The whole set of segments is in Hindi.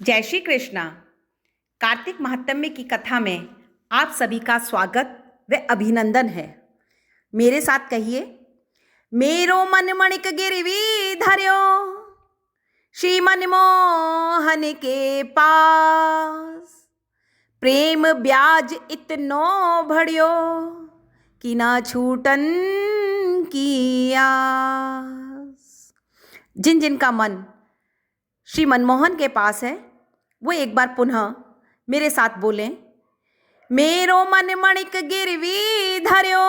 जय श्री कृष्णा। कार्तिक महात्म्य की कथा में आप सभी का स्वागत व अभिनंदन है। मेरे साथ कहिए, मेरो मन मणिक गिरवी धर्यो, श्री मनमोहन के पास, प्रेम ब्याज इतनो बढ़ियो, कि ना छूटन की आस। जिन जिनका मन श्री मनमोहन के पास है वो एक बार पुनः मेरे साथ बोलें, मेरो मन मणिक गिरवी धर्यो,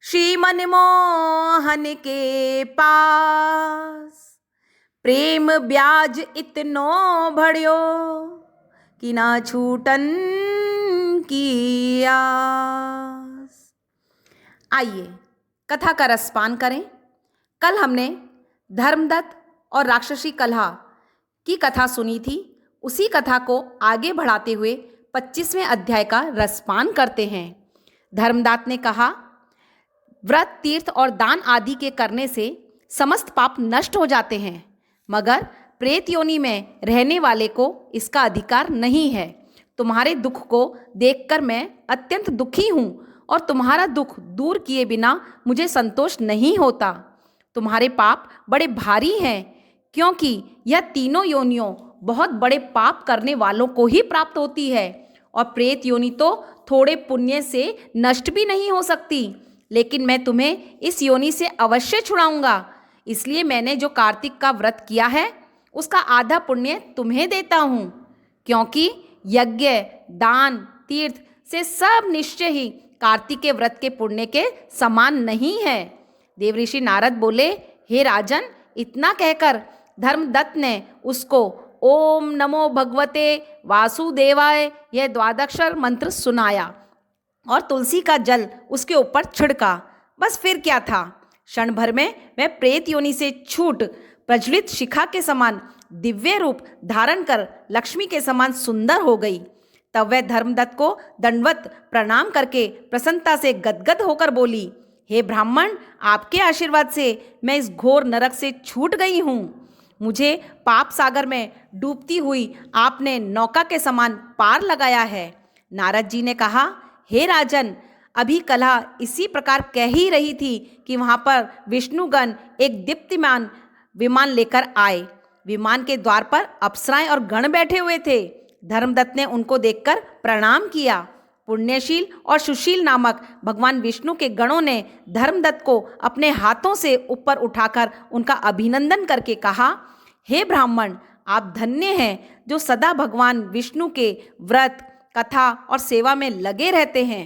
श्री मनमोहन के पास, प्रेम ब्याज इतनो बढ़ियो, कि ना छूटन की आस। आइए कथा का रसपान करें। कल हमने धर्मदत्त और राक्षसी कलहा की कथा सुनी थी। उसी कथा को आगे बढ़ाते हुए 25वें अध्याय का रसपान करते हैं। धर्मदत्त ने कहा, व्रत, तीर्थ और दान आदि के करने से समस्त पाप नष्ट हो जाते हैं, मगर प्रेत योनि में रहने वाले को इसका अधिकार नहीं है। तुम्हारे दुख को देखकर मैं अत्यंत दुखी हूँ और तुम्हारा दुख दूर किए बिना मुझे संतोष नहीं होता। तुम्हारे पाप बड़े भारी हैं, क्योंकि यह तीनों योनियों बहुत बड़े पाप करने वालों को ही प्राप्त होती है, और प्रेत योनि तो थोड़े पुण्य से नष्ट भी नहीं हो सकती। लेकिन मैं तुम्हें इस योनि से अवश्य छुड़ाऊंगा। इसलिए मैंने जो कार्तिक का व्रत किया है उसका आधा पुण्य तुम्हें देता हूँ, क्योंकि यज्ञ, दान, तीर्थ से सब निश्चय ही कार्तिक के व्रत के पुण्य के समान नहीं है। देवऋषि नारद बोले, हे राजन, इतना कहकर धर्मदत्त ने उसको ओम नमो भगवते वासुदेवाय यह द्वादक्षर मंत्र सुनाया और तुलसी का जल उसके ऊपर छिड़का। बस फिर क्या था, क्षण भर में वह प्रेत योनि से छूट प्रज्वलित शिखा के समान दिव्य रूप धारण कर लक्ष्मी के समान सुंदर हो गई। तब वह धर्मदत्त को दंडवत प्रणाम करके प्रसन्नता से गदगद होकर बोली, हे ब्राह्मण, आपके आशीर्वाद से मैं इस घोर नरक से छूट गई हूँ। मुझे पाप सागर में डूबती हुई आपने नौका के समान पार लगाया है। नारद जी ने कहा, हे राजन, अभी कलहा इसी प्रकार कह ही रही थी कि वहाँ पर विष्णुगण एक दीप्तिमान विमान लेकर आए। विमान के द्वार पर अप्सराएं और गण बैठे हुए थे। धर्मदत्त ने उनको देखकर प्रणाम किया। पुण्यशील और सुशील नामक भगवान विष्णु के गणों ने धर्मदत्त को अपने हाथों से ऊपर उठाकर उनका अभिनंदन करके कहा, हे ब्राह्मण, आप धन्य हैं जो सदा भगवान विष्णु के व्रत, कथा और सेवा में लगे रहते हैं।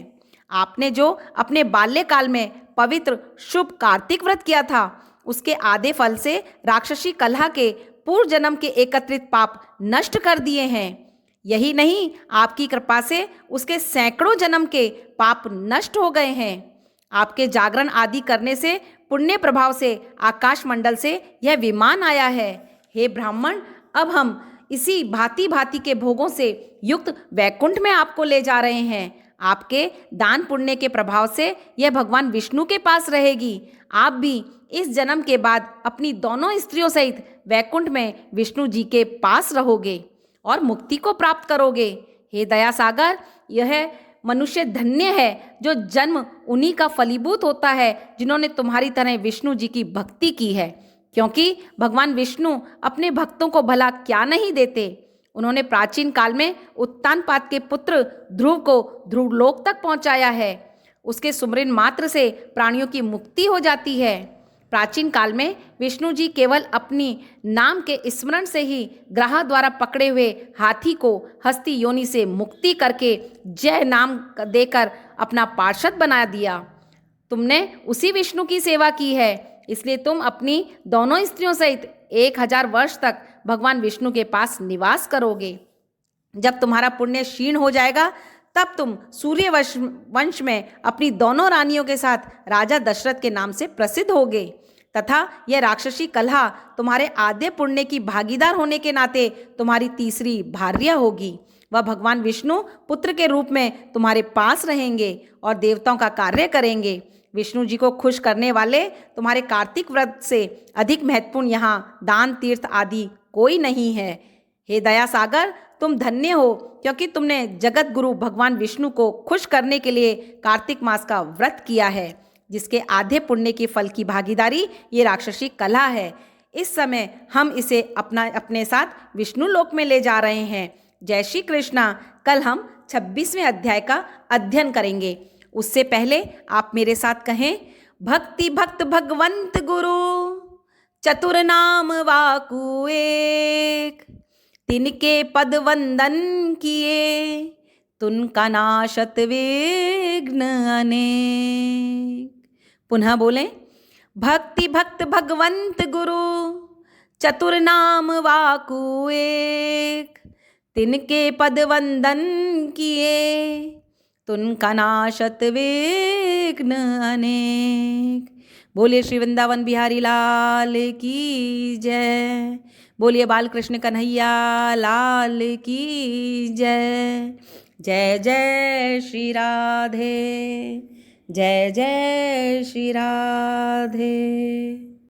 आपने जो अपने बाल्यकाल में पवित्र शुभ कार्तिक व्रत किया था, उसके आधे फल से राक्षसी कलहा के पूर्व जन्म के एकत्रित पाप नष्ट कर दिए हैं। यही नहीं, आपकी कृपा से उसके सैकड़ों जन्म के पाप नष्ट हो गए हैं। आपके जागरण आदि करने से पुण्य प्रभाव से आकाश मंडल से यह विमान आया है। हे ब्राह्मण, अब हम इसी भांति भांति के भोगों से युक्त वैकुंठ में आपको ले जा रहे हैं। आपके दान पुण्य के प्रभाव से यह भगवान विष्णु के पास रहेगी। आप भी इस जन्म के बाद अपनी दोनों स्त्रियों सहित वैकुंठ में विष्णु जी के पास रहोगे और मुक्ति को प्राप्त करोगे। हे दया सागर, यह मनुष्य धन्य है जो जन्म उन्हीं का फलीभूत होता है जिन्होंने तुम्हारी तरह विष्णु जी की भक्ति की है, क्योंकि भगवान विष्णु अपने भक्तों को भला क्या नहीं देते। उन्होंने प्राचीन काल में उत्तानपाद के पुत्र ध्रुव को ध्रुवलोक तक पहुंचाया है। उसके सुमरन मात्र से प्राणियों की मुक्ति हो जाती है। प्राचीन काल में विष्णु जी केवल अपनी नाम के स्मरण से ही ग्रह द्वारा पकड़े हुए हाथी को हस्ती योनि से मुक्ति करके जय नाम देकर अपना पार्षद बना दिया। तुमने उसी विष्णु की सेवा की है, इसलिए तुम अपनी दोनों स्त्रियों सहित 1000 वर्ष तक भगवान विष्णु के पास निवास करोगे। जब तुम्हारा पुण्य क्षीण हो जाएगा, तब तुम सूर्य वंश में अपनी दोनों रानियों के साथ राजा दशरथ के नाम से प्रसिद्ध होगे, तथा यह राक्षसी कलहा तुम्हारे आधे पुण्य की भागीदार होने के नाते तुम्हारी तीसरी भार्या होगी। वह भगवान विष्णु पुत्र के रूप में तुम्हारे पास रहेंगे और देवताओं का कार्य करेंगे। विष्णु जी को खुश करने वाले तुम्हारे कार्तिक व्रत से अधिक महत्वपूर्ण यहाँ दान, तीर्थ आदि कोई नहीं है। हे दया सागर, तुम धन्य हो क्योंकि तुमने जगत गुरु भगवान विष्णु को खुश करने के लिए कार्तिक मास का व्रत किया है, जिसके आधे पुण्य के फल की भागीदारी ये राक्षसी कलह है। इस समय हम इसे अपने साथ विष्णु लोक में ले जा रहे हैं। जय श्री कृष्णा। कल हम 26वें अध्याय का अध्ययन करेंगे। उससे पहले आप मेरे साथ कहें, भक्ति भक्त भगवंत गुरु चतुर नाम वाकु एक, तिनके पद वंदन किए तुनका नाशत विघ्न अनेक। पुनः बोलें, भक्ति भक्त भगवंत गुरु चतुर नाम वाकु एक, तिनके पद वंदन किए तुनका नाशत विघ्न अनेक। बोलिए श्री वृंदावन बिहारी लाल की जय। बोलिए बाल कृष्ण कन्हैया लाल की जय। जय जय श्री राधे, जय जय श्री राधे।